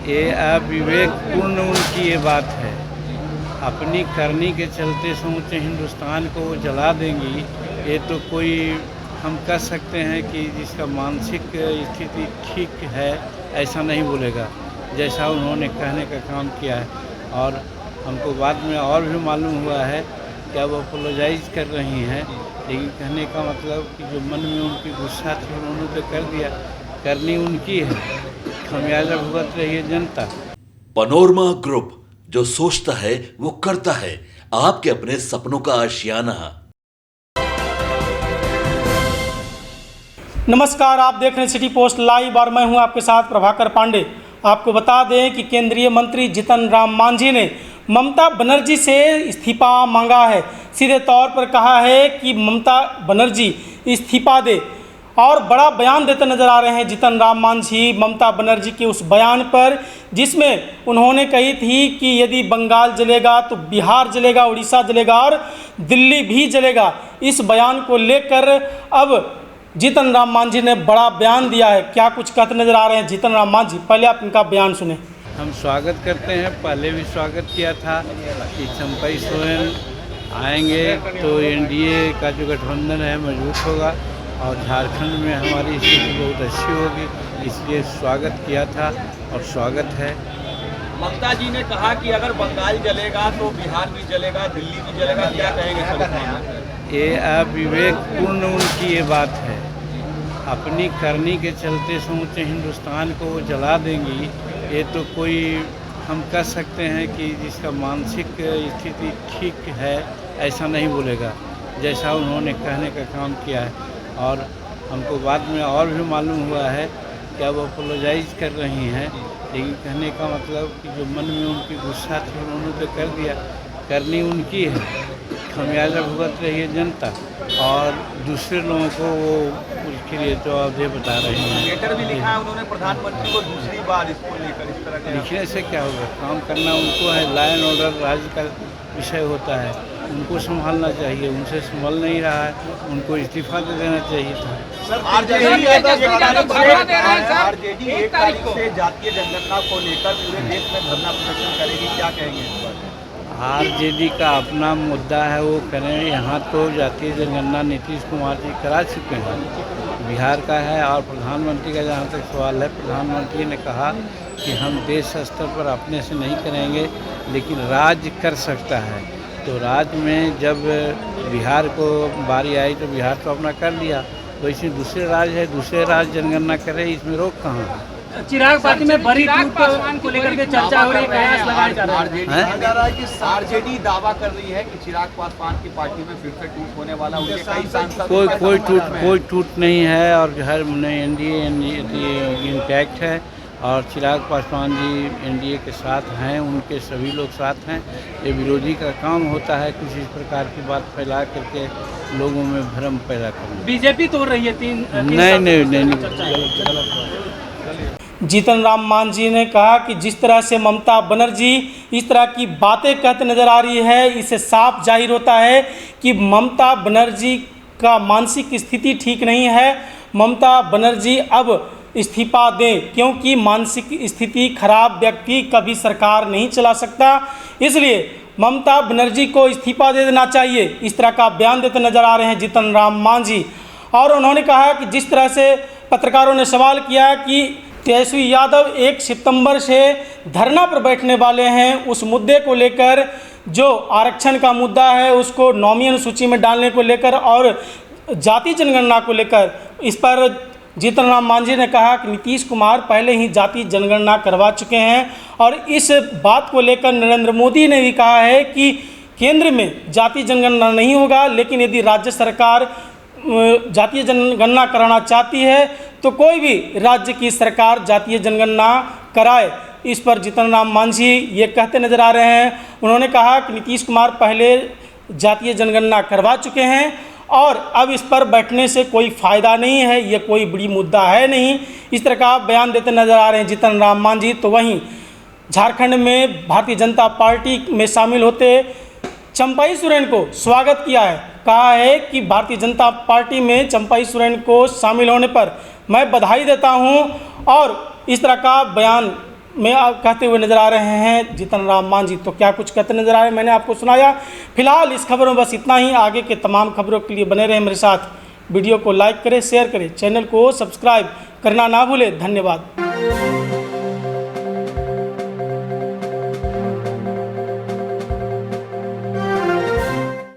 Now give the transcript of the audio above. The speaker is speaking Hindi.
ये अविवेकपूर्ण उनकी ये बात है। अपनी करनी के चलते समूचे हिंदुस्तान को वो जला देंगी, ये तो कोई हम कह सकते हैं कि जिसका मानसिक स्थिति ठीक है ऐसा नहीं बोलेगा, जैसा उन्होंने कहने का काम किया है। और हमको बाद में और भी मालूम हुआ है कि अब अपोलोजाइज कर रही हैं, लेकिन कहने का मतलब कि जो मन में उनकी गुस्सा थी उन्होंने तो कर दिया, करनी उनकी है, खमियाजा भुगत रही है जनता। पनोरमा ग्रुप, जो सोचता है वो करता है। आपके अपने सपनों का आशियाना। नमस्कार, आप देख रहे हैं सिटी पोस्ट लाइव और मैं हूं आपके साथ प्रभाकर पांडे। आपको बता दें कि केंद्रीय मंत्री जीतन राम मांझी ने ममता बनर्जी से इस्तीफा मांगा है। सीधे तौर पर कहा है कि ममता बनर्जी इस्तीफा दे, और बड़ा बयान देते नजर आ रहे हैं जीतन राम मांझी ममता बनर्जी के उस बयान पर, जिसमें उन्होंने कही थी कि यदि बंगाल जलेगा तो बिहार जलेगा, उड़ीसा जलेगा और दिल्ली भी जलेगा। इस बयान को लेकर अब जीतन राम मांझी ने बड़ा बयान दिया है। क्या कुछ कहते नजर आ रहे हैं जीतन राम मांझी, पहले आप इनका बयान सुने। हम स्वागत करते हैं, पहले भी स्वागत किया था कि चंपई सोरेन आएंगे तो एनडीए का जो गठबंधन है मजबूत होगा और झारखंड में हमारी स्थिति बहुत अच्छी होगी, इसलिए स्वागत किया था और स्वागत है। ममता जी ने कहा कि अगर बंगाल जलेगा तो बिहार भी जलेगा, दिल्ली भी जलेगा, क्या कहेंगे सर? ये अविवेकपूर्ण उनकी ये बात है। अपनी करनी के चलते समूचे हिंदुस्तान को वो जला देंगी, ये तो कोई हम कह सकते हैं कि जिसका मानसिक स्थिति ठीक है ऐसा नहीं बोलेगा, जैसा उन्होंने कहने का काम किया है। और हमको बाद में और भी मालूम हुआ है कि अब अपोलोजाइज कर रही हैं, लेकिन कहने का मतलब कि जो मन में उनकी गुस्सा थी उन्होंने तो कर दिया, करनी उनकी है, खमियाजा भुगत रही है जनता और दूसरे लोगों को वो उसके लिए जवाबदेह बता रहे हैं। लेटर भी लिखा है उन्होंने प्रधानमंत्री को दूसरी बार इसको लेकर, इस तरह का लिखने से क्या होगा, काम करना उनको है। लॉ एंड ऑर्डर राज्य का विषय होता है, उनको संभालना चाहिए, उनसे संभल नहीं रहा है, उनको इस्तीफा दे देना चाहिए था। आरजेडी 1 तारीख से जातीय जनगणना को लेकर पूरे देश में धरना प्रदर्शन करेगी, क्या कहेंगे इस पर? आरजेडी का अपना मुद्दा है, वो करें। यहाँ तो जातीय जनगणना नीतीश कुमार जी करा चुके हैं, बिहार का है। और प्रधानमंत्री का जहाँ तक सवाल है, प्रधानमंत्री ने कहा कि हम देश स्तर पर अपने से नहीं करेंगे, लेकिन राज्य कर सकता है। तो राज्य में जब बिहार को बारी आई तो बिहार तो अपना कर लिया, वैसे दूसरे राज्य है, दूसरे राज्य जनगणना करे, इसमें रोक कहाँ है? चिराग पार्टी में बड़ी टूट को लेकर के चर्चा हो रही है, कयास लगाया जा रहा है कि आरजेडी दावा कर रही है कि चिराग पासवान की पार्टी में फिर से टूट होने वाला, उनके कई सांसद कोई टूट नहीं है और हर एनडीए इंटैक्ट है और चिराग पासवान जी एनडीए के साथ हैं, उनके सभी लोग साथ हैं। ये विरोधी का काम होता है कुछ इस प्रकार की बात फैला करके लोगों में भ्रम पैदा करना। बीजेपी तोड़ रही है तीन नहीं। जीतन राम मांझी ने कहा कि जिस तरह से ममता बनर्जी इस तरह की बातें कहते नजर आ रही है, इससे साफ जाहिर होता है कि ममता बनर्जी का मानसिक स्थिति ठीक नहीं है। ममता बनर्जी अब इस्तीफा दें, क्योंकि मानसिक स्थिति खराब व्यक्ति कभी सरकार नहीं चला सकता, इसलिए ममता बनर्जी को इस्तीफा दे देना चाहिए। इस तरह का बयान देते नजर आ रहे हैं जीतन राम मांझी। और उन्होंने कहा कि जिस तरह से पत्रकारों ने सवाल किया कि तेजस्वी यादव 1 सितंबर से धरना पर बैठने वाले हैं, उस मुद्दे को लेकर, जो आरक्षण का मुद्दा है उसको नौवीं सूची में डालने को लेकर और जाति जनगणना को लेकर, इस पर जीतन राम मांझी ने कहा कि नीतीश कुमार पहले ही जाति जनगणना करवा चुके हैं। और इस बात को लेकर नरेंद्र मोदी ने भी कहा है कि केंद्र में जाति जनगणना नहीं होगा, लेकिन यदि राज्य सरकार जातीय जनगणना कराना चाहती है तो कोई भी राज्य की सरकार जातीय जनगणना कराए। इस पर जीतन राम मांझी ये कहते नजर आ रहे हैं। उन्होंने कहा कि नीतीश कुमार पहले जातीय जनगणना करवा चुके हैं और अब इस पर बैठने से कोई फ़ायदा नहीं है, ये कोई बड़ी मुद्दा है नहीं। इस तरह का बयान देते नजर आ रहे हैं जीतन राम मांझी। तो वहीं झारखंड में भारतीय जनता पार्टी में शामिल होते चंपई सोरेन को स्वागत किया है। कहा है कि भारतीय जनता पार्टी में चंपई सोरेन को शामिल होने पर मैं बधाई देता हूं, और इस तरह का बयान में कहते हुए नज़र आ रहे हैं जीतन राम मांझी। तो क्या कुछ कहते नजर आ रहे हैं मैंने आपको सुनाया। फिलहाल इस खबर में बस इतना ही। आगे के तमाम खबरों के लिए बने रहें मेरे साथ। वीडियो को लाइक करें, शेयर करें, चैनल को सब्सक्राइब करना ना भूलें। धन्यवाद।